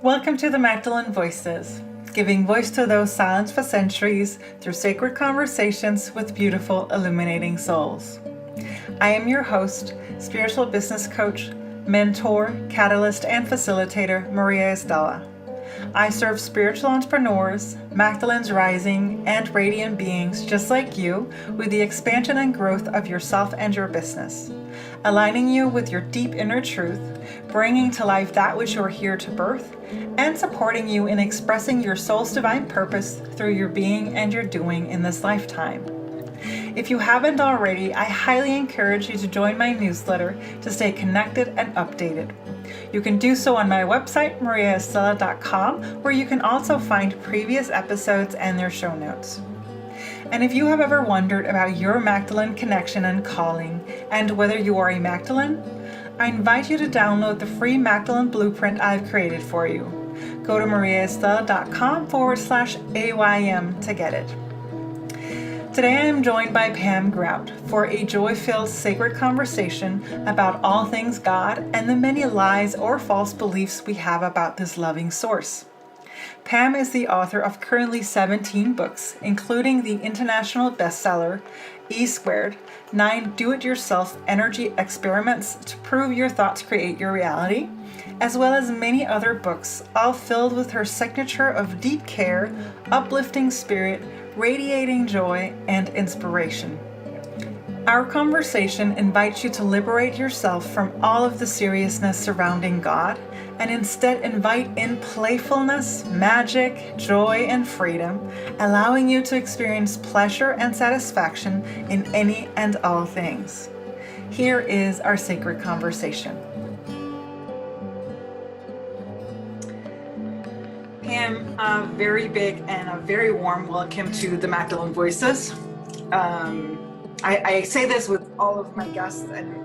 Welcome to the Magdalene Voices, giving voice to those silenced for centuries through sacred conversations with beautiful, illuminating souls. I am your host, spiritual business coach, mentor, catalyst, and facilitator, Maria Estela. I serve spiritual entrepreneurs, Magdalene's rising, and radiant beings just like you with the expansion and growth of yourself and your business, aligning you with your deep inner truth, bringing to life that which you're here to birth, and supporting you in expressing your soul's divine purpose through your being and your doing in this lifetime. If you haven't already, I highly encourage you to join my newsletter to stay connected and updated. You can do so on my website, mariaestela.com, where you can also find previous episodes and their show notes. And if you have ever wondered about your Magdalene connection and calling, and whether you are a Magdalene, I invite you to download the free Magdalene Blueprint I've created for you. Go to mariaestela.com/AYM to get it. Today I am joined by Pam Grout for a joy-filled sacred conversation about all things God and the many lies or false beliefs we have about this loving source. Pam is the author of currently 17 books, including the international bestseller, E-Squared, 9 Do-It-Yourself Energy Experiments to Prove Your Thoughts Create Your Reality, as well as many other books, all filled with her signature of deep care, uplifting spirit, radiating joy, and inspiration. Our conversation invites you to liberate yourself from all of the seriousness surrounding God and instead invite in playfulness, magic, joy, and freedom, allowing you to experience pleasure and satisfaction in any and all things. Here is our sacred conversation. Pam, a very big and a very warm welcome to the Magdalene Voices. I say this with all of my guests, and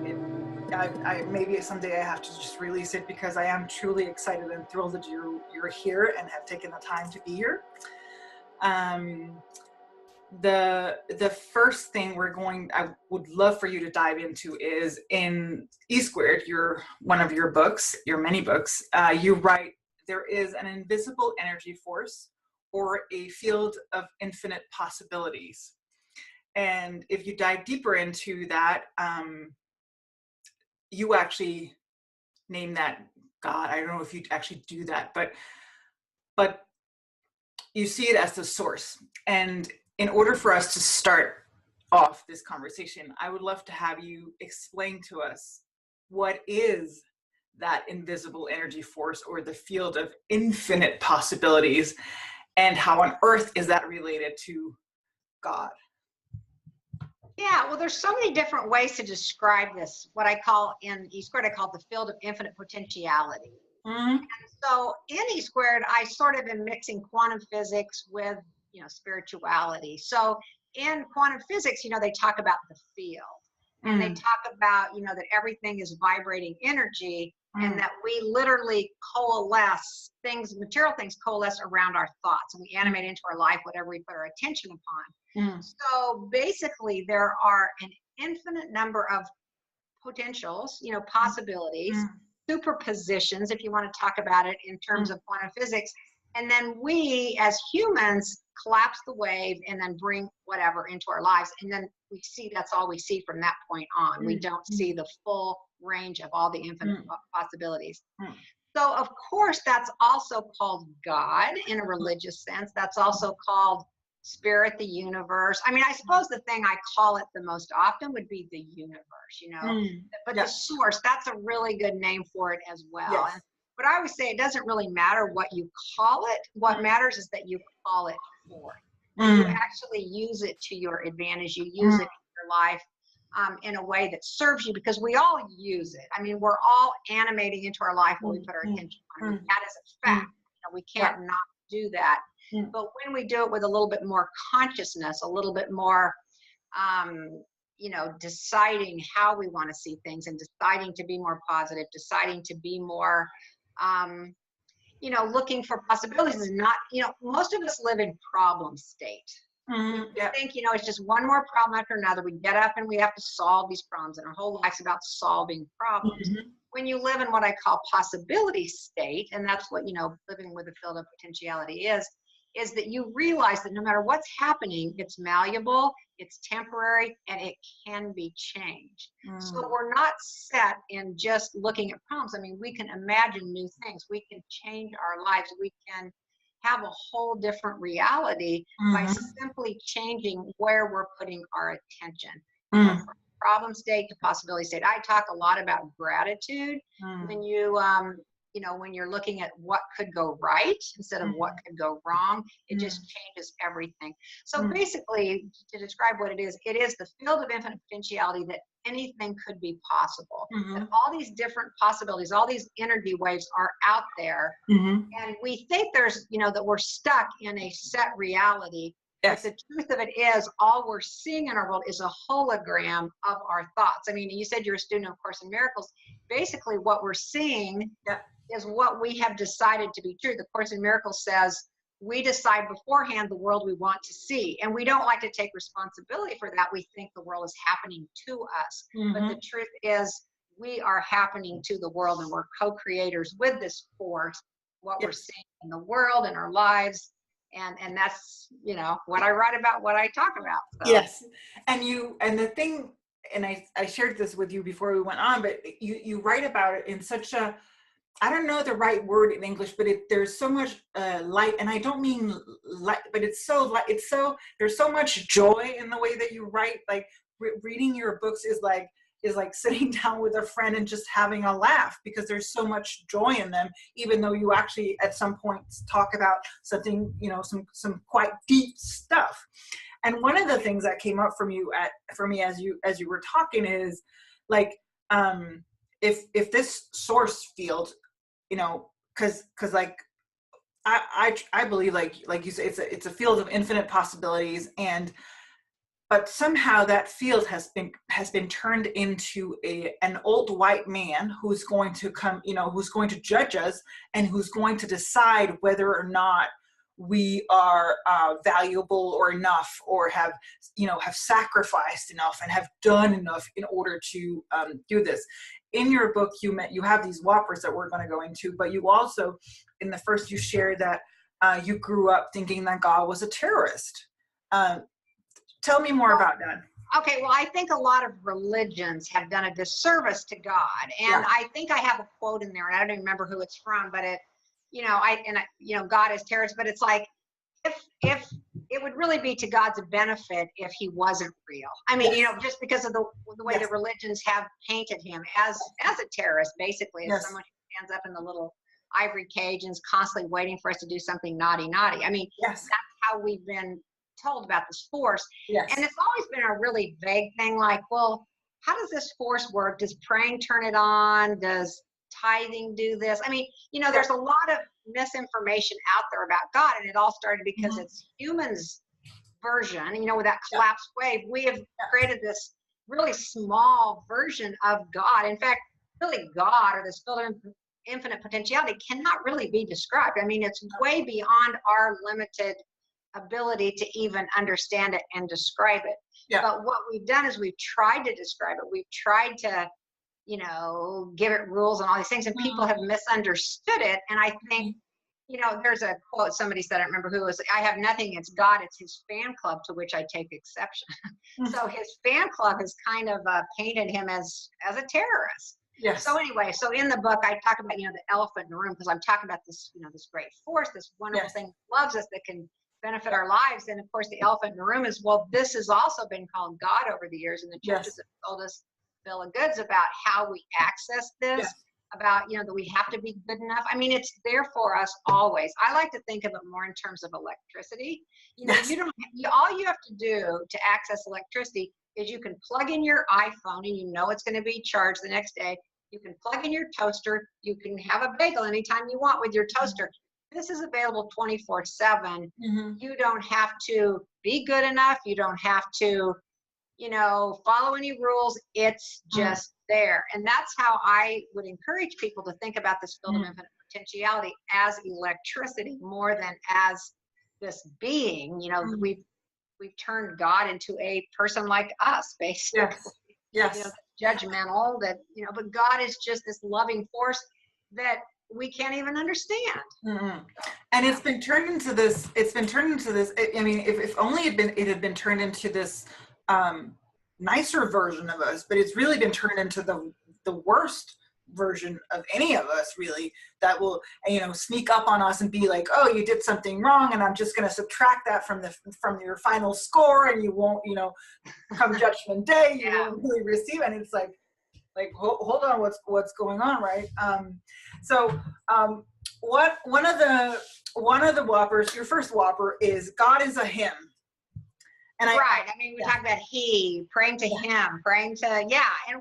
maybe someday I have to just release it because I am truly excited and thrilled that you're here and have taken the time to be here. The first thing I would love for you to dive into is in E-Squared, one of your books, your many books. You write, there is an invisible energy force or a field of infinite possibilities. And if you dive deeper into that, you actually name that God. I don't know if you actually do that, but you see it as the source. And in order for us to start off this conversation, I would love to have you explain to us what is that invisible energy force or the field of infinite possibilities, and how on earth is that related to God? Yeah, well, there's so many different ways to describe this. What I call in E-Squared, I call it the field of infinite potentiality. Mm-hmm. And so in E-Squared, I sort of am mixing quantum physics with, spirituality. So in quantum physics, they talk about the field. And they talk about, that everything is vibrating energy, and that we literally coalesce material things coalesce around our thoughts, and we animate into our life whatever we put our attention upon. So basically there are an infinite number of potentials, possibilities, superpositions, if you want to talk about it in terms of quantum physics. And then we as humans collapse the wave and then bring whatever into our lives. And then that's all we see from that point on. We don't see the full range of all the infinite possibilities. So of course, that's also called God in a religious sense. That's also called spirit, the universe. I mean, I suppose the thing I call it the most often would be the universe, but the source, that's a really good name for it as well. Yes. But I always say it doesn't really matter what you call it. What matters is that you call it forth. You actually use it to your advantage. You use it in your life in a way that serves you, because we all use it. I mean, we're all animating into our life what we put our attention on. That is a fact. We can't not do that. But when we do it with a little bit more consciousness, a little bit more, deciding how we want to see things and deciding to be more positive, deciding to be more, looking for possibilities is not, most of us live in problem state. I think, it's just one more problem after another. We get up and we have to solve these problems, and our whole life's about solving problems. when you live in what I call possibility state, and that's what, living with a field of potentiality is that you realize that no matter what's happening, it's malleable, it's temporary, and it can be changed. So we're not set in just looking at problems. I mean, we can imagine new things. We can change our lives. We can have a whole different reality by simply changing where we're putting our attention. From problem state to possibility state. I talk a lot about gratitude when when you're looking at what could go right instead of what could go wrong. It just changes everything. So basically, to describe what it is the field of infinite potentiality, that anything could be possible. That all these different possibilities, all these energy waves are out there. And we think that we're stuck in a set reality. Yes. But the truth of it is, all we're seeing in our world is a hologram of our thoughts. I mean, you said you're a student of Course in Miracles. Basically, what we're seeing is what we have decided to be true. The Course in Miracles says we decide beforehand the world we want to see. And we don't like to take responsibility for that. We think the world is happening to us. But the truth is, we are happening to the world, and we're co-creators with this force, what we're seeing in the world, in our lives. And that's, what I write about, what I talk about. So. Yes. And the thing, and I shared this with you before we went on, but you write about it in such a, I don't know the right word in English, but there's so much light, and I don't mean light, but it's so light. There's so much joy in the way that you write. Like reading your books is like sitting down with a friend and just having a laugh, because there's so much joy in them, even though you actually at some points talk about something, some quite deep stuff. And one of the things that came up for me as you were talking is like, if this source field, cause like, I believe like you say, it's a field of infinite possibilities, but somehow that field has been turned into an old white man who's going to come, who's going to judge us, and who's going to decide whether or not we are valuable or enough, or have sacrificed enough and have done enough in order to do this. In your book, you have these whoppers that we're going to go into, but you also, in the first, you share that you grew up thinking that God was a terrorist. Tell me more about that. Okay, well, I think a lot of religions have done a disservice to God, and I think I have a quote in there, and I don't even remember who it's from, but God is terrorist, but it's like, if it would really be to God's benefit if he wasn't real. I mean, just because of the way the religions have painted him as a terrorist, basically, as someone who stands up in the little ivory cage and is constantly waiting for us to do something naughty. I mean, that's how we've been told about this force. And it's always been a really vague thing, like, well, how does this force work? Does praying turn it on? Does tithing do this? I mean, there's a lot of misinformation out there about God, and it all started because it's humans' version, with that collapsed wave. We have created this really small version of God. In fact, really God, or this field of infinite potentiality, cannot really be described. I mean, it's way beyond our limited ability to even understand it and describe it. But what we've done is we've tried to describe it. We've tried to, give it rules and all these things, and people have misunderstood it. And I think, there's a quote somebody said, I don't remember who, was, I have nothing against God, it's his fan club, to which I take exception. So his fan club has kind of painted him as a terrorist. So anyway, so in the book, I talk about, the elephant in the room, because I'm talking about this, this great force, this wonderful thing that loves us, that can benefit our lives. And of course, the elephant in the room is, well, this has also been called God over the years, and the churches have told us bill of goods about how we access this, about, that we have to be good enough. I mean, it's there for us always. I like to think of it more in terms of electricity. All you have to do to access electricity is you can plug in your iPhone, and it's going to be charged the next day. You can plug in your toaster. You can have a bagel anytime you want with your toaster. This is available 24/7. You don't have to be good enough. You don't have to, follow any rules. It's just there. And that's how I would encourage people to think about this field of infinite potentiality as electricity more than as this being. We've turned God into a person like us, basically. judgmental, that, but God is just this loving force that we can't even understand. Mm-hmm. And it's been turned into this. I mean, if only it had been turned into this nicer version of us, but it's really been turned into the worst version of any of us, really, that will, sneak up on us and be like, oh, you did something wrong, and I'm just going to subtract that from your final score, and you won't, come judgment day, you won't really receive. And it's like hold on, what's going on, right? What one of the whoppers, your first whopper, is God is a him. And we talk about he, praying to him, praying to, and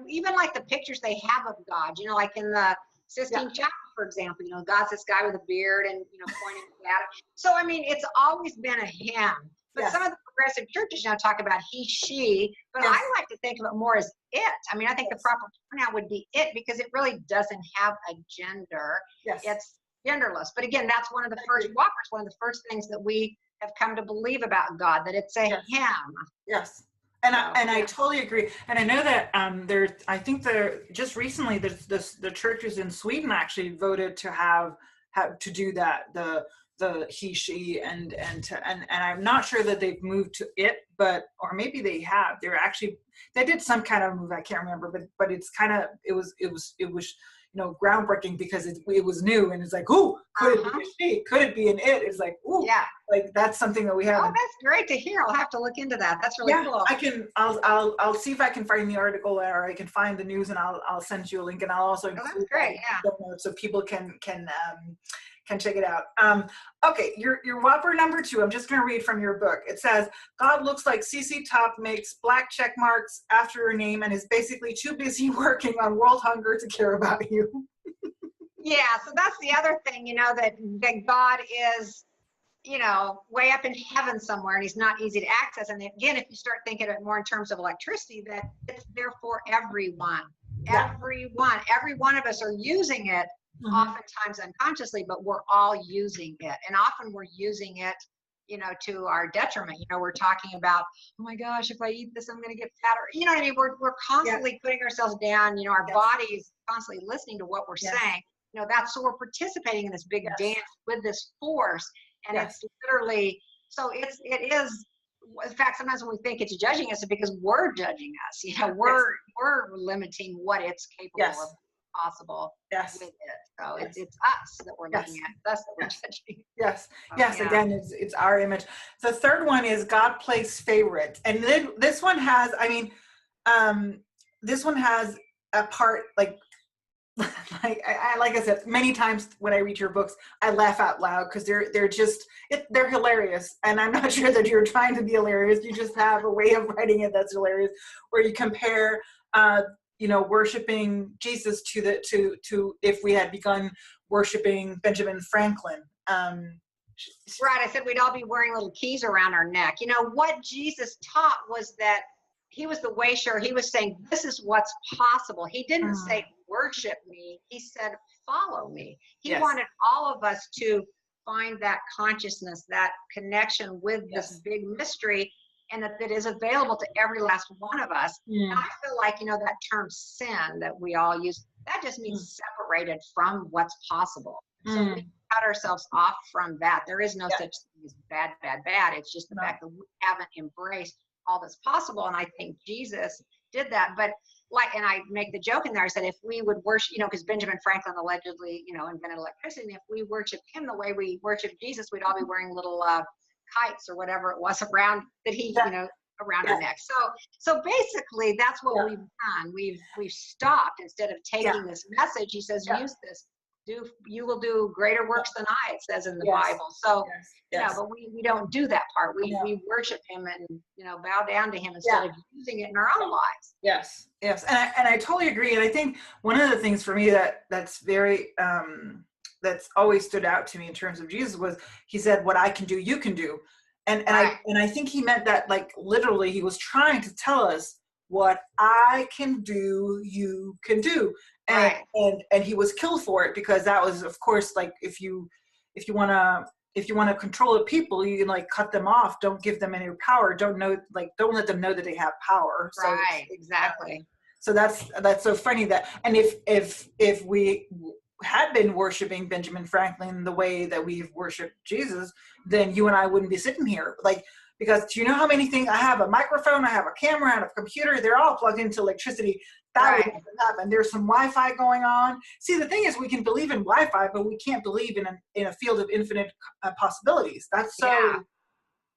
even like the pictures they have of God, like in the Sistine Chapel, for example, God's this guy with a beard and, pointing at it. So, it's always been a him. But some of the progressive churches now talk about he, she, but I like to think of it more as it. I think the proper pronoun would be it, because it really doesn't have a gender. It's genderless. But again, that's one of the first whoppers, one of the first things that we have come to believe about God, that it's a him. Yes. And I totally agree. And I know that I think just recently the churches in Sweden actually voted to have to do that, the he, she, and I'm not sure that they've moved to it, or maybe they have. They did some kind of move, I can't remember, but it's kind of, it was groundbreaking, because it was new, and it's like, ooh, could it be a she? Could it be an it? It's like, ooh, like that's something that we have. Oh, that's great to hear. I'll have to look into that. That's really cool. I'll see if I can find the article, or I can find the news, and I'll send you a link, and I'll also that's great. So people can check it out. Okay, your whopper number 2, I'm just going to read from your book. It says, God looks like CC Top, makes black check marks after her name, and is basically too busy working on world hunger to care about you. So that's the other thing, that God is, way up in heaven somewhere, and he's not easy to access. And again, if you start thinking of it more in terms of electricity, that it's there for everyone. Every one of us are using it. Oftentimes unconsciously, but we're all using it, and often we're using it, to our detriment. We're talking about, oh my gosh, if I eat this, I'm going to get fatter. You know what I mean? We're constantly putting ourselves down. Our body is constantly listening to what we're saying. That's, so we're participating in this big dance with this force, and it's literally, so it is. In fact, sometimes when we think it's judging us, it's because we're judging us. We're limiting what it's capable of. Possible with it. So it's us that we're looking at, us that we're judging. Again, it's our image. The third one is God plays favorite, and then this one has, this one has a part like I said, many times when I read your books, I laugh out loud, because they're hilarious, and I'm not sure that you're trying to be hilarious. You just have a way of writing it that's hilarious, where you compare worshiping Jesus to if we had begun worshiping Benjamin Franklin. Right. I said we'd all be wearing little keys around our neck. What Jesus taught was that he was the way shower. He was saying, this is what's possible. He didn't say, worship me. He said, follow me. He wanted all of us to find that consciousness, that connection with this big mystery, and that is available to every last one of us. And I feel like, that term sin that we all use, that just means separated from what's possible. So we cut ourselves off from that. There is no such thing as bad. It's just the fact that we haven't embraced all that's possible. And I think Jesus did that. But and I make the joke in there, I said, if we would worship, because Benjamin Franklin allegedly, invented electricity. And if we worship him the way we worship Jesus, we'd all be wearing little kites or whatever it was around that he, around our neck. So basically that's what we've done. We've stopped. Instead of taking this message, he says, use this. You will do greater works than I, it says in the Bible. So, but we don't do that part. We worship him and, bow down to him instead of using it in our own lives. Yes. And I totally agree. And I think one of the things for me that's very, that's always stood out to me in terms of Jesus was, he said, what I can do, you can do. And I think he meant that, like, literally he was trying to tell us, what I can do, you can do. And he was killed for it, because that was, of course, like, if you want to control the people, you can, like, cut them off. Don't give them any power. Don't let them know that they have power. Right. Exactly. So that's so funny that, and if we had been worshiping Benjamin Franklin the way that we've worshiped Jesus, then you and I wouldn't be sitting here. Like, because do you know how many things I have? A microphone, I have a camera, I have a computer. They're all plugged into electricity. That would never happen. There's some Wi-Fi going on. See, the thing is, we can believe in Wi-Fi, but we can't believe in a field of infinite possibilities. That's so,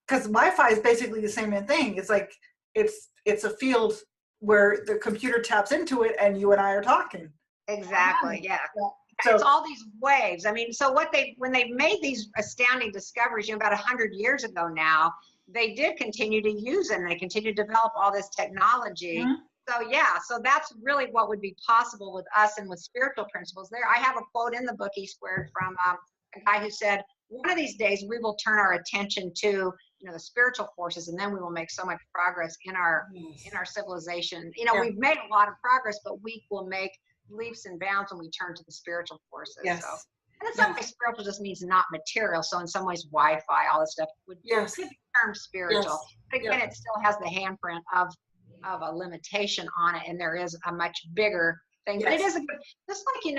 because Wi-Fi is basically the same thing. It's like it's a field where the computer taps into it, and you and I are talking. Exactly. Yeah. So it's all these waves. I mean, so when they made these astounding discoveries, about 100 years ago now, they did continue to use it, and they continue to develop all this technology. Mm-hmm. So that's really what would be possible with us and with spiritual principles. There, I have a quote in the book E Squared from a guy who said, "One of these days we will turn our attention to the spiritual forces, and then we will make so much progress in our civilization. We've made a lot of progress, but we will make leaps and bounds when we turn to the spiritual forces." Yes. So, and in some ways, spiritual just means not material. So in some ways, Wi-Fi, all this stuff could be termed spiritual. Yes. But again, it still has the handprint of a limitation on it, and there is a much bigger thing. Yes. But it is just like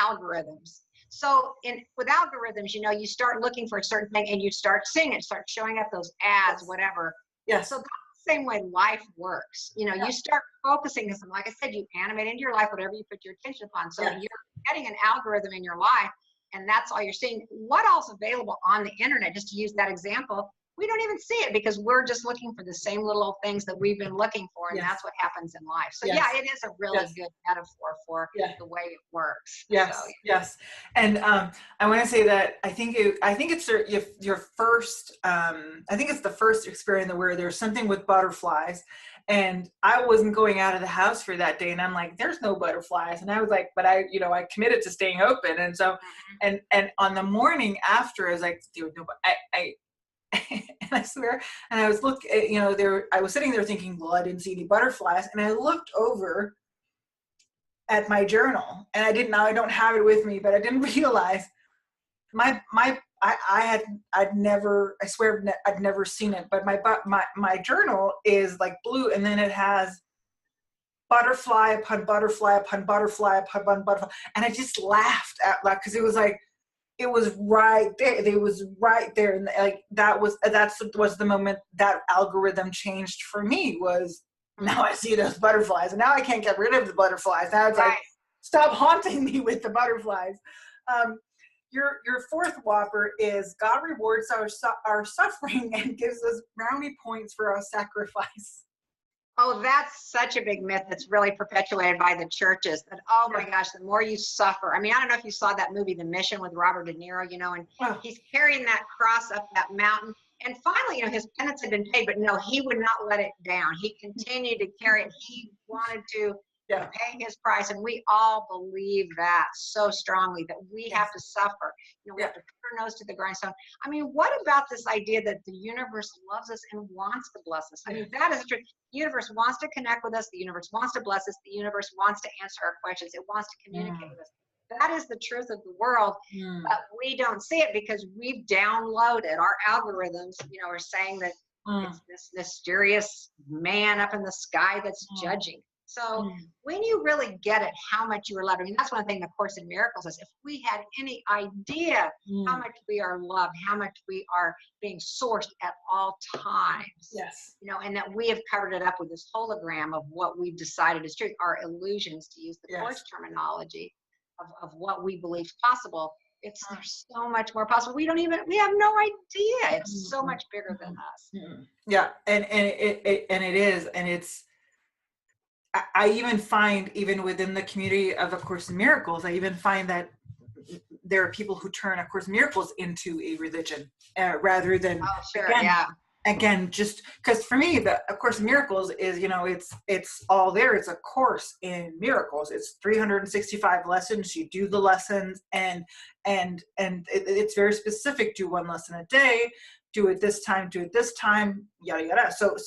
algorithms. So with algorithms, you start looking for a certain thing, and you start seeing it, start showing up those ads, whatever. Yes. So that's the same way life works. You start focusing, because like I said, you animate into your life whatever you put your attention upon. So you're getting an algorithm in your life, and that's all you're seeing. What else available on the internet, just to use that example, we don't even see it because we're just looking for the same little things that we've been looking for, and that's what happens in life. So it is a really good metaphor for the way it works. Yes, so, yes. And I want to say that I think it's your first. I think it's the first experience where there's something with butterflies, and I wasn't going out of the house for that day, and I'm like, there's no butterflies, and I was like, but I committed to staying open, and so, and on the morning after, I was like, dude, no, I and I swear, and I was I was sitting there thinking, well, I didn't see any butterflies, and I looked over at my journal, and I don't have it with me, but I didn't realize I'd never seen it, but my journal is like blue, and then it has butterfly upon butterfly upon butterfly upon butterfly, and I just laughed out loud because it was like, it was right there. It was right there. And like, that was the moment that algorithm changed for me, was now I see those butterflies, and now I can't get rid of the butterflies. Now it's like, stop haunting me with the butterflies. Your fourth whopper is God rewards our suffering and gives us brownie points for our sacrifice. Oh, that's such a big myth that's really perpetuated by the churches, that, oh my gosh, the more you suffer. I mean, I don't know if you saw that movie, The Mission, with Robert De Niro, and he's carrying that cross up that mountain. And finally, his penance had been paid, but no, he would not let it down. He continued to carry it. He wanted to pay his price. And we all believe that so strongly, that we have to suffer. We have to put our nose to the grindstone. I mean, what about this idea that the universe loves us and wants to bless us? I mean, that is true. The universe wants to connect with us. The universe wants to bless us. The universe wants to answer our questions. It wants to communicate with us. That is the truth of the world, but we don't see it because we've downloaded, our algorithms, are saying that it's this mysterious man up in the sky that's judging. So when you really get it, how much you are loved, I mean, that's one thing the Course in Miracles says. If we had any idea how much we are loved, how much we are being sourced at all times, and that we have covered it up with this hologram of what we've decided is truth, our illusions, to use the Course terminology of what we believe is possible. There's so much more possible. We have no idea. It's so much bigger than us. Yeah, and it is, and it's. I even find, even within the community of A Course in Miracles, I even find that there are people who turn A Course in Miracles into a religion rather than, again, just because for me, the A Course in Miracles is, it's all there. It's a course in miracles. It's 365 lessons. You do the lessons, and it's very specific. Do one lesson a day. Do it this time. Do it this time. Yada yada. So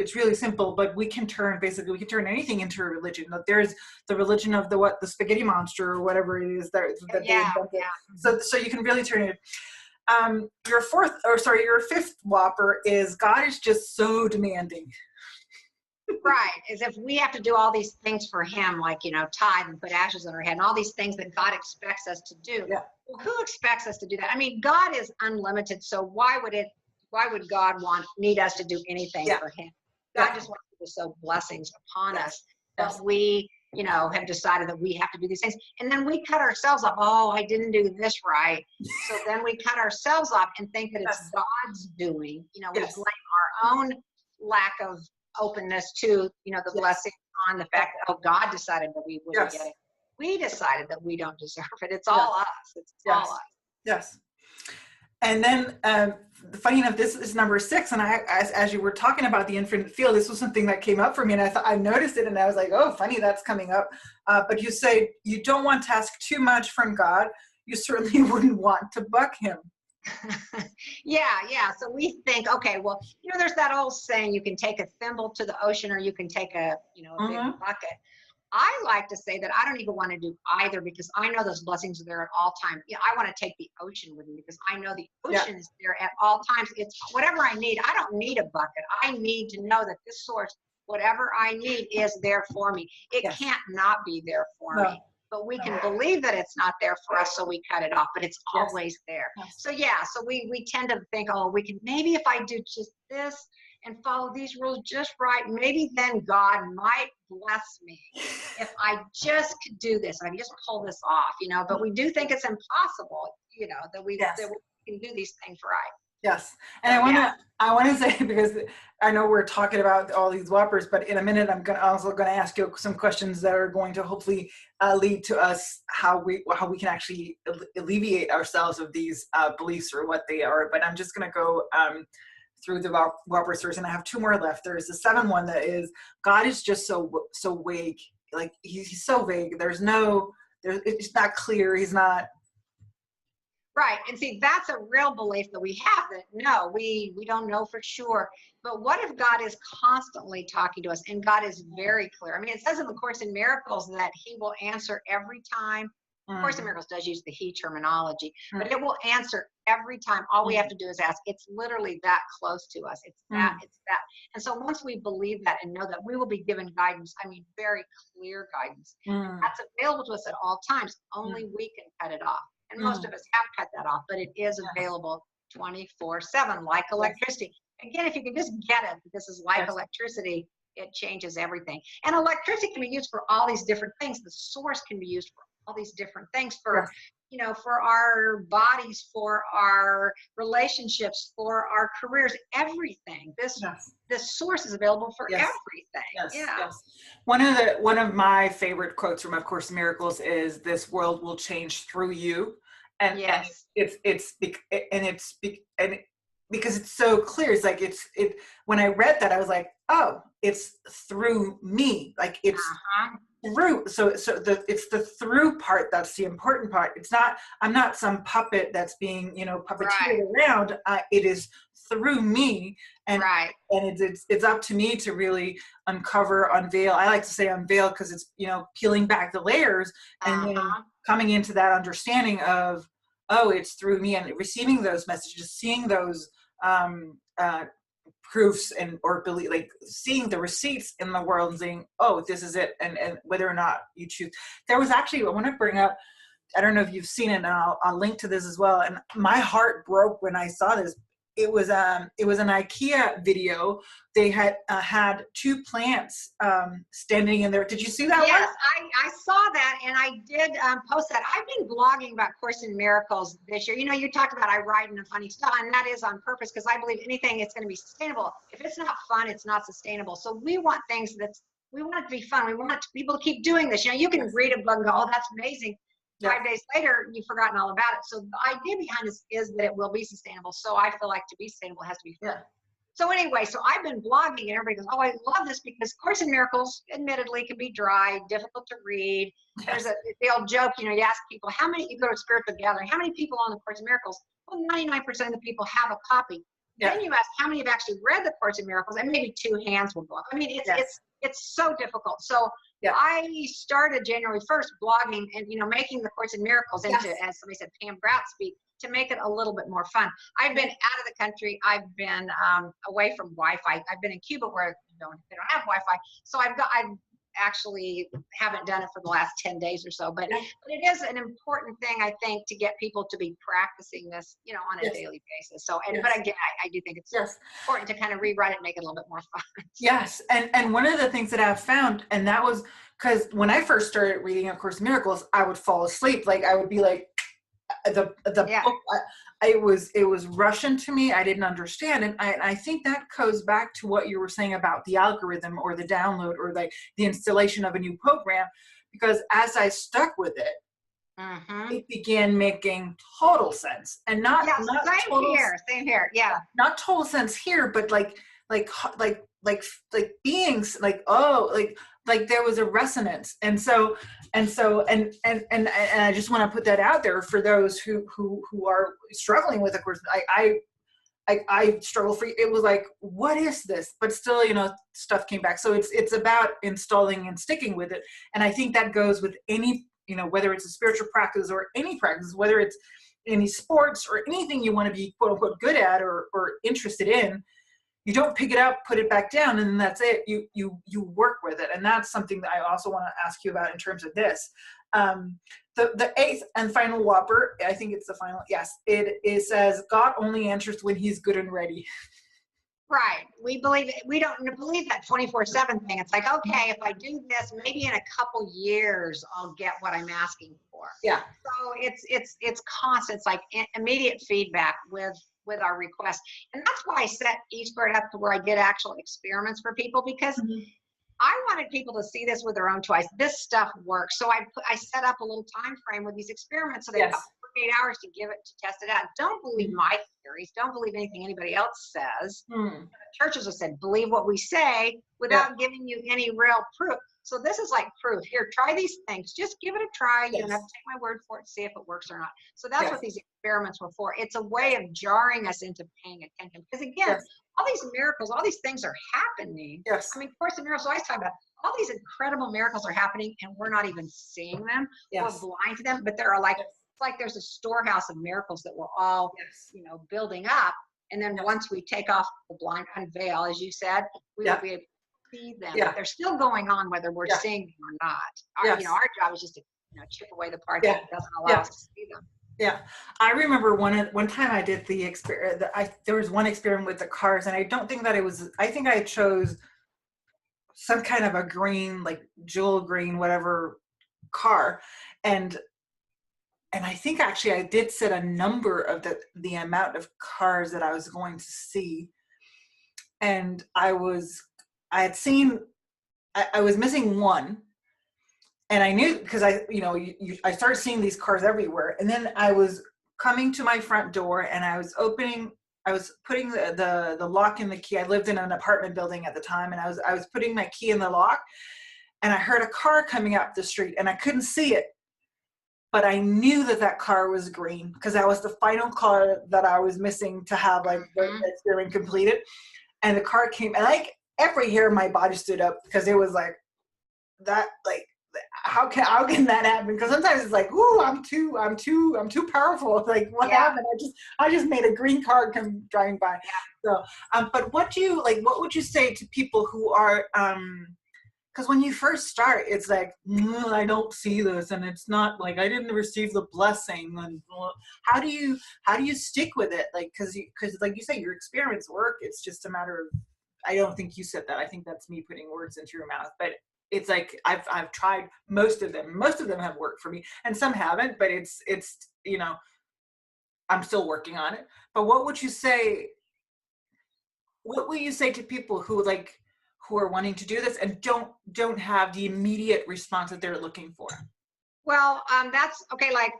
it's really simple, but we can turn anything into a religion. There's the religion of the spaghetti monster or whatever it is that they invented. So you can really turn it. Your fifth whopper is God is just so demanding. Right. As if we have to do all these things for him, like, tithe and put ashes on our head and all these things that God expects us to do. Yeah. Well, who expects us to do that? I mean, God is unlimited. So why would God need us to do anything Yeah. for him? Yeah. God just wants to bestow blessings upon Yes. us. Yes. But we, have decided that we have to do these things. And then we cut ourselves off. Oh, I didn't do this right. So then we cut ourselves off and think that it's Yes. God's doing. We Yes. blame our own lack of openness to, the blessing on the fact that, oh, God decided that we wouldn't Yes. get it. We decided that we don't deserve it. It's all us. It's all us. Yes. And then, funny enough, this is number 6. And as you were talking about the infinite field, this was something that came up for me, and I noticed it, and I was like, oh, funny, that's coming up. But you say you don't want to ask too much from God. You certainly wouldn't want to buck him. Yeah. So we think, okay, well, there's that old saying, you can take a thimble to the ocean, or you can take a big bucket. I like to say that I don't even want to do either, because I know those blessings are there at all times. I want to take the ocean with me, because I know the ocean is there at all times. It's whatever I need. I don't need a bucket. I need to know that this source, whatever I need, is there for me. It can't not be there for me. But we can believe that it's not there for us, so we cut it off, but it's always there. So so we tend to think, oh, maybe if I do just this and follow these rules just right, maybe then God might bless me if I just could do this, and I just pull this off, but we do think it's impossible, that we can do these things right. Yes. And I want to say, because I know we're talking about all these whoppers, but in a minute, I'm also going to ask you some questions that are going to hopefully lead to us how we can actually alleviate ourselves of these beliefs, or what they are. But I'm just going to go through the whoppers first, and I have 2 more left. There's the 7th one that is, God is just so vague. Like he's so vague. It's not clear. He's not. Right. And see, that's a real belief that we have, that no, we don't know for sure. But what if God is constantly talking to us, and God is very clear? I mean, it says in the Course in Miracles that he will answer every time. Course in Miracles does use the he terminology, but it will answer every time. All we have to do is ask. It's literally that close to us. It's that. And so once we believe that and know that we will be given guidance, I mean, very clear guidance, that's available to us at all times. Only we can cut it off. And most of us have cut that off, but it is available 24/7, like electricity. Again, if you can just get it, this is like electricity, it changes everything. And electricity can be used for all these different things. The source can be used for all these different things, for for our bodies, for our relationships, for our careers, everything. This source is available for everything. Yes. One of my favorite quotes from A Course in Miracles is, "This world will change through you," and because it's so clear. It's like when I read that, I was like, oh, it's through me. Like it's through. So it's the through part that's the important part. It's not. I'm not some puppet that's being puppeteered around. It is through me, and it's up to me to really unveil. I like to say unveil, because it's peeling back the layers and then coming into that understanding of, oh, it's through me, and receiving those messages, seeing those proofs, or believe, like seeing the receipts in the world and saying, oh, this is it, and whether or not you choose. There was actually, I want to bring up, I don't know if you've seen it, and I'll link to this as well, and my heart broke when I saw this. It was an IKEA video. They had 2 plants standing in there. Did you see that one? Yes, I saw that, and I did post that. I've been blogging about Course in Miracles this year. You talked about I write in a funny style, and that is on purpose, because I believe anything that's going to be sustainable. If it's not fun, it's not sustainable. So we want things we want it to be fun. We want people to keep doing this. You can read a book and go, oh, that's amazing. 5 days later, you've forgotten all about it. So the idea behind this is that it will be sustainable. So I feel like to be sustainable, it has to be fun. So anyway, so I've been blogging, and everybody goes, oh, I love this, because Course in Miracles, admittedly, can be dry, difficult to read. There's the old joke, you ask people, you go to a spiritual gathering, how many people on the Course in Miracles? Well, 99% of the people have a copy. Then you ask how many have actually read the Course in Miracles, and maybe 2 hands will go up. I mean, it's so difficult. So Yeah. I started January 1st blogging and, making the Course in Miracles into, Yes. as somebody said, Pam Grout speak, to make it a little bit more fun. I've been out of the country. I've been away from Wi-Fi. I've been in Cuba where they don't have Wi-Fi. So I actually haven't done it for the last 10 days or so, but it is an important thing, I think, to get people to be practicing this, on a daily basis. So, but again, I do think it's important to kind of rewrite it and make it a little bit more fun. Yes. And one of the things that I've found, and that was because when I first started reading A Course in Miracles, I would fall asleep. Like I would be like, the book, it was Russian to me. I didn't understand. And I think that goes back to what you were saying about the algorithm or the download or like the installation of a new program, because as I stuck with it, it began making total sense, and not same here. Yeah. Not total sense here, but like beings like there was a resonance. And I just want to put that out there for those who are struggling with, of course, I struggle for, it was like, what is this? But still, stuff came back. So it's about installing and sticking with it. And I think that goes with any, whether it's a spiritual practice or any practice, whether it's any sports or anything you want to be quote unquote good at or interested in. You don't pick it up, put it back down, and then that's it. You work with it. And that's something that I also want to ask you about in terms of this. The eighth and final whopper, I think it's the final, yes, it says, God only answers when he's good and ready. Right. We don't believe that 24/7 thing. It's like, okay, if I do this, maybe in a couple years, I'll get what I'm asking for. Yeah. So it's constant. It's like immediate feedback with our requests. And that's why I set eSquared up to where I did actual experiments for people, because I wanted people to see this with their own choice. This stuff works. So I set up a little time frame with these experiments, so they got 48 hours to test it out. Don't believe my theories. Don't believe anything anybody else says. Churches have said, believe what we say without giving you any real proof. So this is like proof. Here, try these things. Just give it a try. You don't have to take my word for it, see if it works or not. So that's what these experiments were for. It's a way of jarring us into paying attention. Because again, all these miracles, all these things are happening. Yes. I mean, Course in Miracles, I always talk about all these incredible miracles are happening and we're not even seeing them. We're blind to them, but there are it's like there's a storehouse of miracles that we're all, building up. And then once we take off the blind veil, as you said, we will be able to see them. But they're still going on whether we're seeing them or not. Our job is just to chip away the part that doesn't allow us to see them. Yeah, I remember one time I did the experiment. There was one experiment with the cars, and I don't think that it was. I think I chose some kind of a green, like jewel green, whatever car, and I think actually I did set a number of the amount of cars that I was going to see, and I was missing one. And I knew, because I started seeing these cars everywhere. And then I was coming to my front door and I was putting the lock in the key. I lived in an apartment building at the time, and I was putting my key in the lock, and I heard a car coming up the street and I couldn't see it. But I knew that car was green, because that was the final car that I was missing to have the experiment completed. And the car came, and every hair in my body stood up, because it was like that, how can that happen? Because sometimes it's like, ooh, I'm too powerful. Like, what happened? I just made a green car come driving by. So, but what would you say to people who are, because when you first start, it's like, I don't see this, and it's not like I didn't receive the blessing. And how do you stick with it? Like, because like you say, your experiments work. It's just a matter of, I don't think you said that. I think that's me putting words into your mouth, but it's like I've tried most of them. Most of them have worked for me, and some haven't. But it's I'm still working on it. But what would you say? What will you say to people who are wanting to do this and don't have the immediate response that they're looking for? Well, that's okay. Like,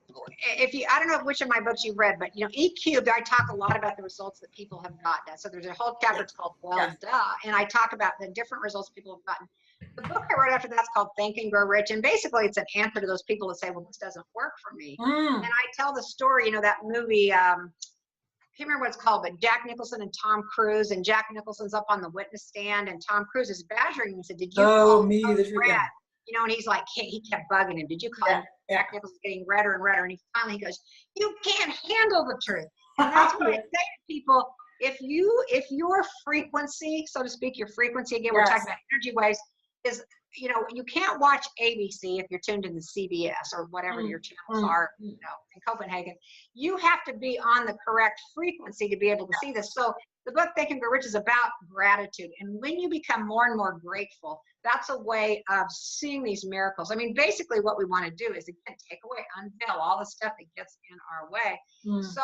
I don't know which of my books you've read, but eCubed, I talk a lot about the results that people have gotten. So there's a whole chapter it's called Duh, and I talk about the different results people have gotten. The book I wrote after that's called Think and Grow Rich, and basically it's an answer to those people that say, well, this doesn't work for me. And I tell the story, that movie, can't remember what it's called, but Jack Nicholson and Tom Cruise, and Jack Nicholson's up on the witness stand, and Tom Cruise is badgering him and said, "Did you Oh, call me, Coach the truth. Red?" Yeah. You know, and he's like, he kept bugging him. "Did you call Yeah, him?" Jack Nicholson's getting redder and redder, and he finally goes, "You can't handle the truth." And that's what I say to people. If your frequency, so to speak, your frequency, again, we're Yes. talking about energy waves, is, you know, you can't watch ABC if you're tuned into CBS or whatever your channels are, you know, in Copenhagen. You have to be on the correct frequency to be able to see this. So the book Think and Grow Rich is about gratitude. And when you become more and more grateful, that's a way of seeing these miracles. I mean, basically what we want to do is, again, take away, unveil all the stuff that gets in our way. So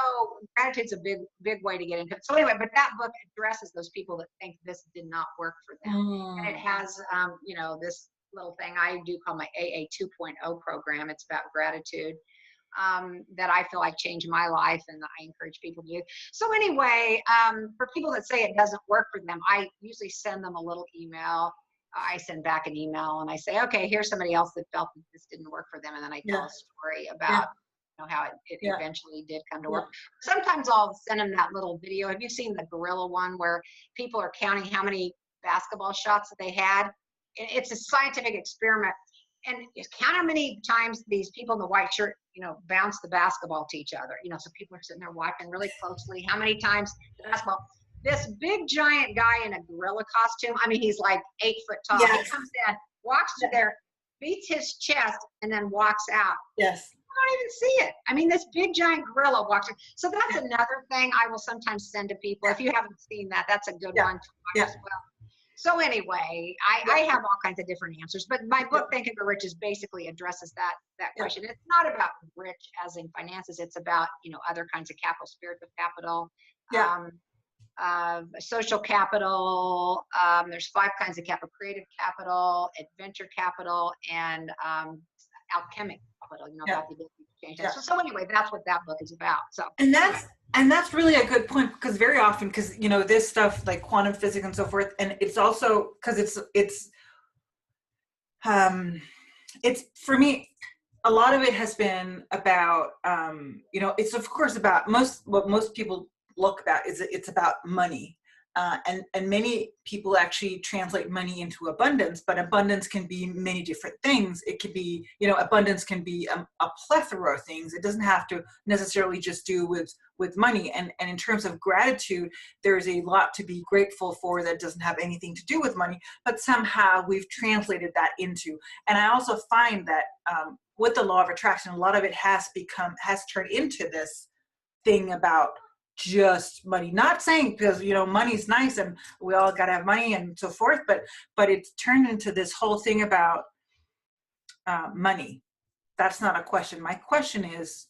gratitude's a big way to get into it. So anyway, but that book addresses those people that think this did not work for them. And it has, you know, this little thing I do call my AA 2.0 program. It's about gratitude. That I feel like changed my life, and I encourage people to do. So anyway, for people that say it doesn't work for them, I usually send them a little email. I send back an email and I say, okay, here's somebody else that felt that this didn't work for them. And then I tell a story about you know, how it eventually did come to work. Sometimes I'll send them that little video. Have you seen the gorilla one where people are counting how many basketball shots that they had? It's a scientific experiment. And count how many times these people in the white shirt, you know, bounce the basketball to each other. You know, so people are sitting there watching really closely. How many times the basketball? This big giant guy in a gorilla costume. I mean, he's like 8 foot tall. He comes in, walks through there, beats his chest, and then walks out. Yes. I don't even see it. I mean, this big giant gorilla walks in. So that's another thing I will sometimes send to people. If you haven't seen that, that's a good one to watch as well. So anyway, I have all kinds of different answers, but my book, Think and Grow Rich, is basically addresses that question. It's not about rich as in finances. It's about, you know, other kinds of capital, spiritual capital, social capital. There's 5 kinds of capital: creative capital, adventure capital, and alchemic capital, you know, about the ability to change that. So anyway, that's what that book is about. So and that's really a good point, because very often, because, you know, this stuff like quantum physics and so forth, and it's also because it's for me, a lot of it has been about you know, it's of course about what most people look about is it's about money. And many people actually translate money into abundance, but abundance can be many different things. It could be, you know, abundance can be a plethora of things. It doesn't have to necessarily just do with money. And in terms of gratitude, there's a lot to be grateful for that doesn't have anything to do with money, but somehow we've translated that into. And I also find that with the law of attraction, a lot of it has turned into this thing about just money. Not saying, because, you know, money's nice and we all got to have money and so forth, but it's turned into this whole thing about money. That's not a question. My question is,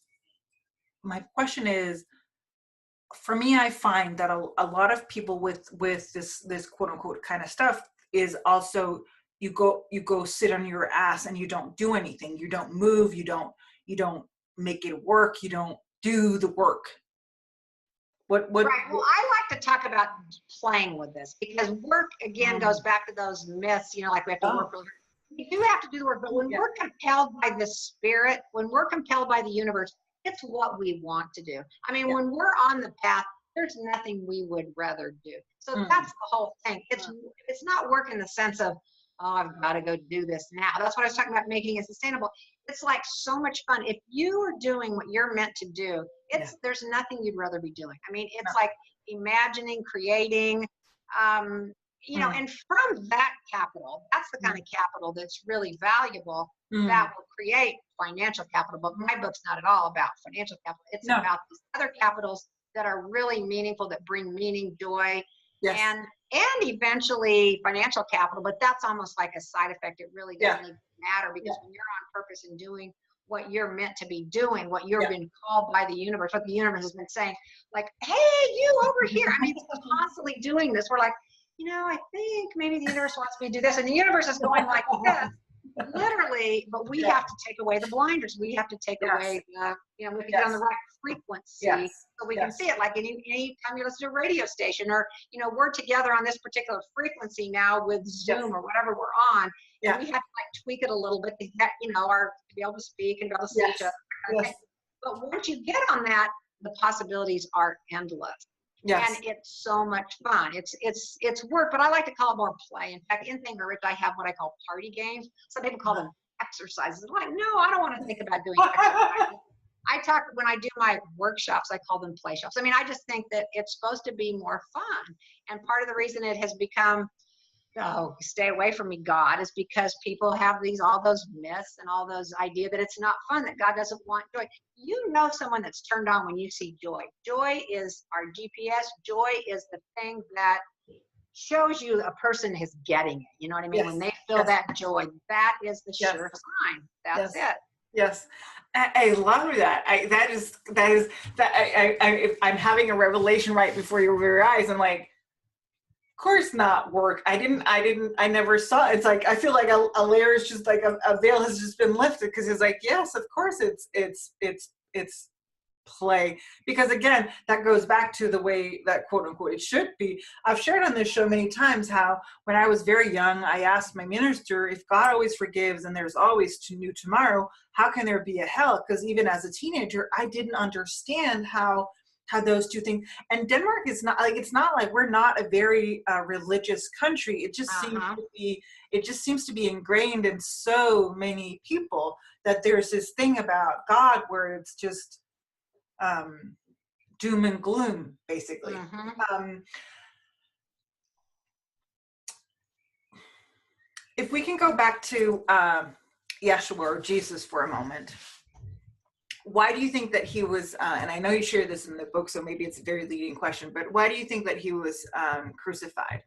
for me, I find that a lot of people with this quote unquote kind of stuff is also, you go sit on your ass and you don't do anything. You don't move. You don't make it work. You don't do the work. What? Right. Well, I like to talk about playing with this, because work, again, goes back to those myths, you know, like we have to work really hard. We do have to do the work, but when we're compelled by the spirit, when we're compelled by the universe, it's what we want to do. I mean, when we're on the path, there's nothing we would rather do. So that's the whole thing. It's not work in the sense of, oh, I've got to go do this now. That's what I was talking about, making it sustainable. It's like so much fun. If you are doing what you're meant to do, there's nothing you'd rather be doing. I mean, it's like imagining, creating, you know, and from that capital, that's the kind of capital that's really valuable, that will create financial capital. But my book's not at all about financial capital. It's about these other capitals that are really meaningful, that bring meaning, joy, and eventually financial capital. But that's almost like a side effect. It really doesn't even matter, because when you're on purpose and doing what you're meant to be doing, what you've been called by the universe, what the universe has been saying, like, hey, you over here. I mean, it's constantly doing this. We're like, you know, I think maybe the universe wants me to do this, and the universe is going like this, literally. But we have to take away the blinders. We have to take away the, you know, we have to get on the right frequency so we can see it. Like any time you listen to a radio station, or, you know, we're together on this particular frequency now with Zoom or whatever we're on. And we have to like tweak it a little bit to get, you know, to be able to speak and be able to see each other. But once you get on that, the possibilities are endless. Yes. And it's so much fun. It's work, but I like to call it more play. In fact, in Think and Rich, I have what I call party games. Some people call them exercises. I'm like, no, I don't want to think about doing exercises. I talk when I do my workshops, I call them play shops. I mean, I just think that it's supposed to be more fun. And part of the reason it has become, oh, stay away from me, God, is because people have all those myths and all those idea that it's not fun, that God doesn't want joy. You know someone that's turned on when you see joy. Joy is our GPS. Joy is the thing that shows you a person is getting it. You know what I mean? Yes. When they feel that joy, that is the Yes. sure sign. That's it. Yes. I love that. If I'm having a revelation right before your very eyes, I'm like, of course not work. I never saw it. It's like, I feel like a layer is just like a veil has just been lifted, because it's like, yes, of course it's play, because again, that goes back to the way that quote unquote it should be. I've shared on this show many times how when I was very young, I asked my minister, if God always forgives and there's always new tomorrow, how can there be a hell? Because even as a teenager, I didn't understand how those two things. And Denmark is not like, it's not like we're not a very religious country. It just seems to be ingrained in so many people that there's this thing about God where it's just doom and gloom, basically. If we can go back to Yeshua or Jesus for a moment, why do you think that he was, and I know you share this in the book, so maybe it's a very leading question, but why do you think that he was crucified?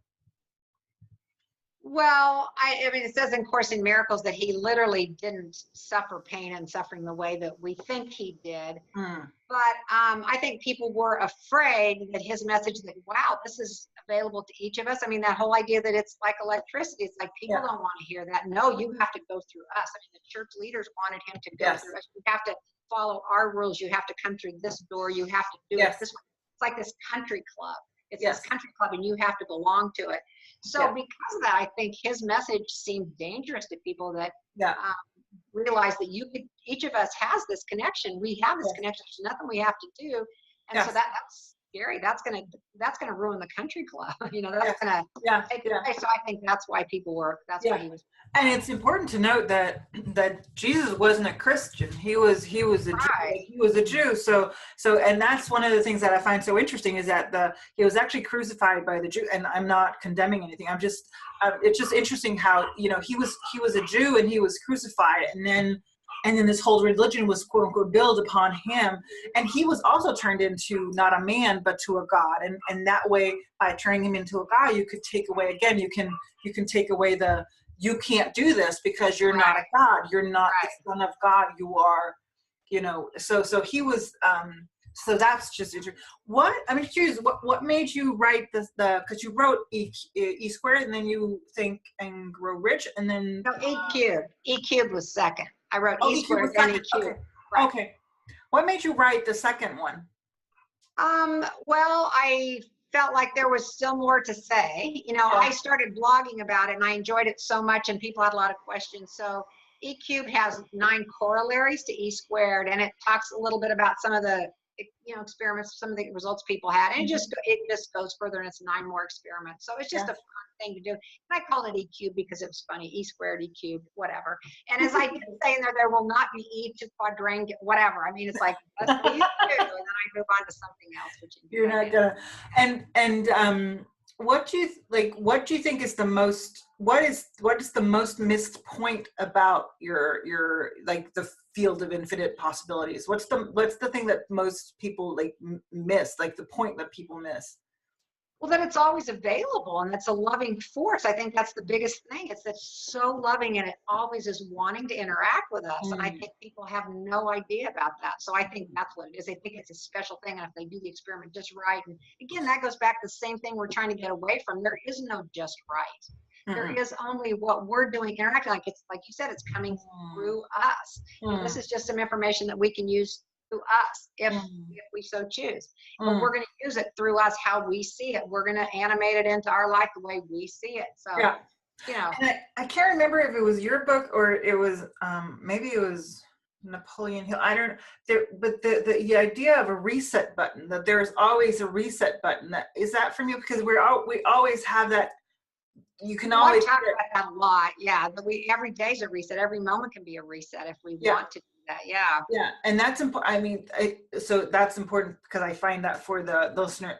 Well, I mean, it says in Course in Miracles that he literally didn't suffer pain and suffering the way that we think he did. But I think people were afraid that his message that, wow, this is available to each of us. I mean, that whole idea that it's like electricity. It's like people don't want to hear that. No, you have to go through us. I mean, the church leaders wanted him to go through us. You have to follow our rules. You have to come through this door. You have to do it this way. It's like this country club. It's this country club, and you have to belong to it. So because of that, I think his message seemed dangerous to people that realize that each of us has this connection. We have this connection. There's nothing we have to do. And so that's scary. That's gonna ruin the country club. You know, that's gonna take it away. So I think that's why people were, why he was. And it's important to note that Jesus wasn't a Christian. He was a Jew. He was a Jew. So and that's one of the things that I find so interesting is that he was actually crucified by the Jew. And I'm not condemning anything. I'm just it's just interesting how, you know, he was a Jew and he was crucified, and then this whole religion was quote unquote built upon him, and he was also turned into not a man but to a God, and that way, by turning him into a God, you could take away, again, you can take away you can't do this because you're not a God, you're not the Son of God, you are, you know. So he was so that's just interesting. I'm curious, what made you write because you wrote E squared, and then you Think and Grow Rich, and then E cubed. E cubed was second. I wrote E squared and E cubed. Okay. What made you write the second one? Well, I felt like there was still more to say. You know, I started blogging about it and I enjoyed it so much, and people had a lot of questions. So E cubed has 9 corollaries to E squared, and it talks a little bit about some of the, you know, experiments, some of the results people had, and it just goes further, and it's 9 more experiments. So it's just a fun thing to do. And I called it E cubed because it was funny. E squared, E cubed, whatever. And as I did say in there will not be E to quadrangular, whatever. I mean, it's like, let's be E cubed, and then I move on to something else. Which you're not gonna. And what do you think is the most? What is the most missed point about your like the field of infinite possibilities? What's the thing that most people like miss? Like the point that people miss? Well, that it's always available, and it's a loving force. I think that's the biggest thing. It's that so loving, and it always is wanting to interact with us. And I think people have no idea about that. So I think that's what it is. They think it's a special thing, and if they do the experiment just right, and again, that goes back to the same thing we're trying to get away from. There is no just right. There is only what we're doing, interacting. Like it's like you said, it's coming through us. This is just some information that we can use through us if we so choose. But we're going to use it through us how we see it. We're going to animate it into our life the way we see it. So, you know. And I can't remember if it was your book or it was maybe it was Napoleon Hill. I don't there, but the idea of a reset button, that there's always a reset button. That is that from you, because we always have that. You can Well, always I've talked about that a lot. Yeah, but every day's a reset. Every moment can be a reset if we Yeah. want to do that. Yeah. Yeah, and that's important. I mean, so that's important because I find that for the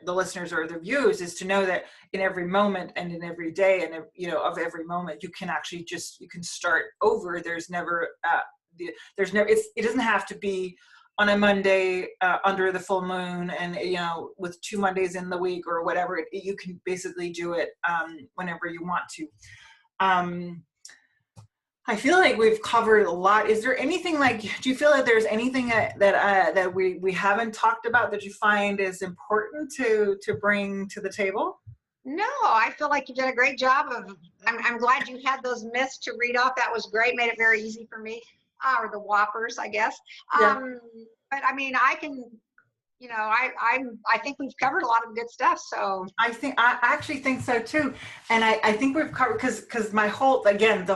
listeners or the viewers, is to know that in every moment and in every day and of every moment, you can actually you can start over. There's never it doesn't have to be on a Monday under the full moon and with 2 Mondays in the week or whatever. You can basically do it whenever you want to. I feel like we've covered a lot. Is there anything do you feel like there's anything that we haven't talked about that you find is important to bring to the table? No, I feel like you did a great job of, I'm glad you had those myths to read off. That was great. Made it very easy for me, or the whoppers, I guess. Yeah. But I mean, I can, I think we've covered a lot of good stuff. So I actually think so too, and I think we've covered because my whole the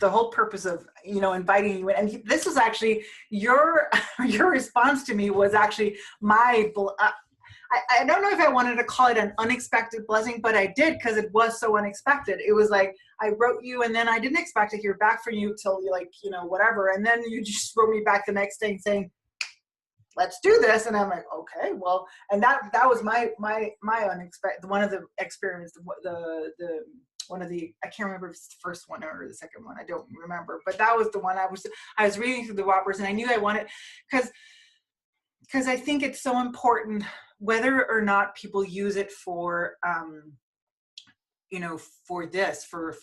whole purpose of inviting you in, and this was actually your response to me was actually my. I don't know if I wanted to call it an unexpected blessing, but I did, because it was so unexpected. It was like I wrote you, and then I didn't expect to hear back from you till whatever, and then you just wrote me back the next day saying, let's do this. And I'm like, okay, well, and that was my unexpected, one of the experiments, the one of the, I can't remember if it's the first one or the second one, I don't remember, but that was the one I was reading through the Whoppers, and I knew I wanted, because I think it's so important, whether or not people use it for for this, for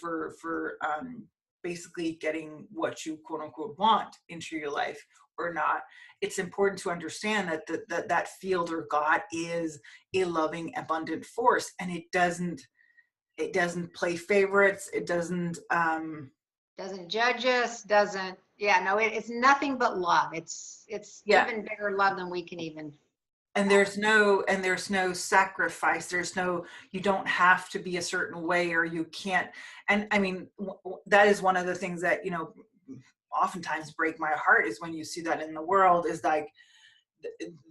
basically getting what you quote unquote want into your life or not. It's important to understand that that field or God is a loving, abundant force, and it doesn't play favorites. It doesn't judge us. It's nothing but love. It's even bigger love than we can even. And there's no sacrifice. You don't have to be a certain way, or you can't. And I mean, that is one of the things that, oftentimes break my heart, is when you see that in the world, is like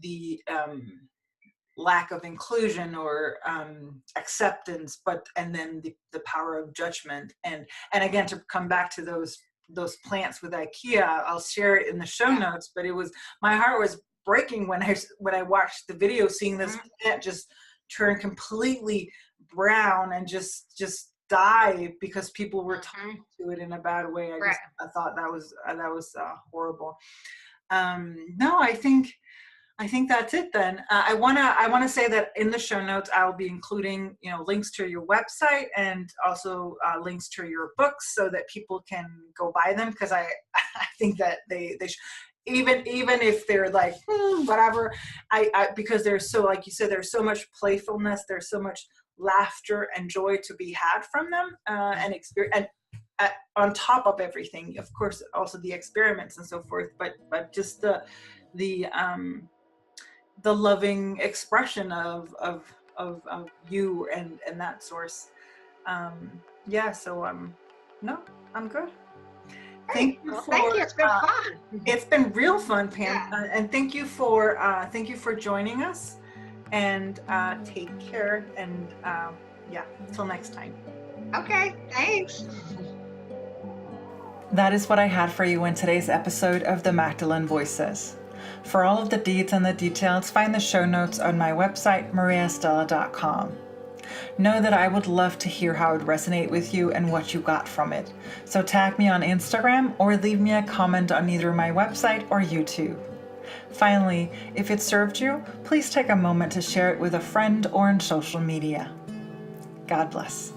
the lack of inclusion or acceptance, and then the power of judgment. And again, to come back to those plants with IKEA, I'll share it in the show notes, but my heart was breaking when I watched the video, seeing this plant just turn completely brown and just die because people were talking to it in a bad way. I thought that was horrible. No, I think that's it then. I wanna say that in the show notes I'll be including links to your website and also links to your books, so that people can go buy them, because I think that they should. Even if they're like whatever, because there's so, like you said, there's so much playfulness, there's so much laughter and joy to be had from them, and experience, and on top of everything, of course, also the experiments and so forth, but just the loving expression of you and that source. So no, I'm good. Thank you. It's been fun. It's been real fun, Pam, and thank you for joining us. And take care. And till next time. Okay, thanks. That is what I had for you in today's episode of the Magdalene Voices. For all of the deeds and the details, find the show notes on my website, mariaestella.com. Know that I would love to hear how it resonated with you and what you got from it. So tag me on Instagram or leave me a comment on either my website or YouTube. Finally, if it served you, please take a moment to share it with a friend or on social media. God bless.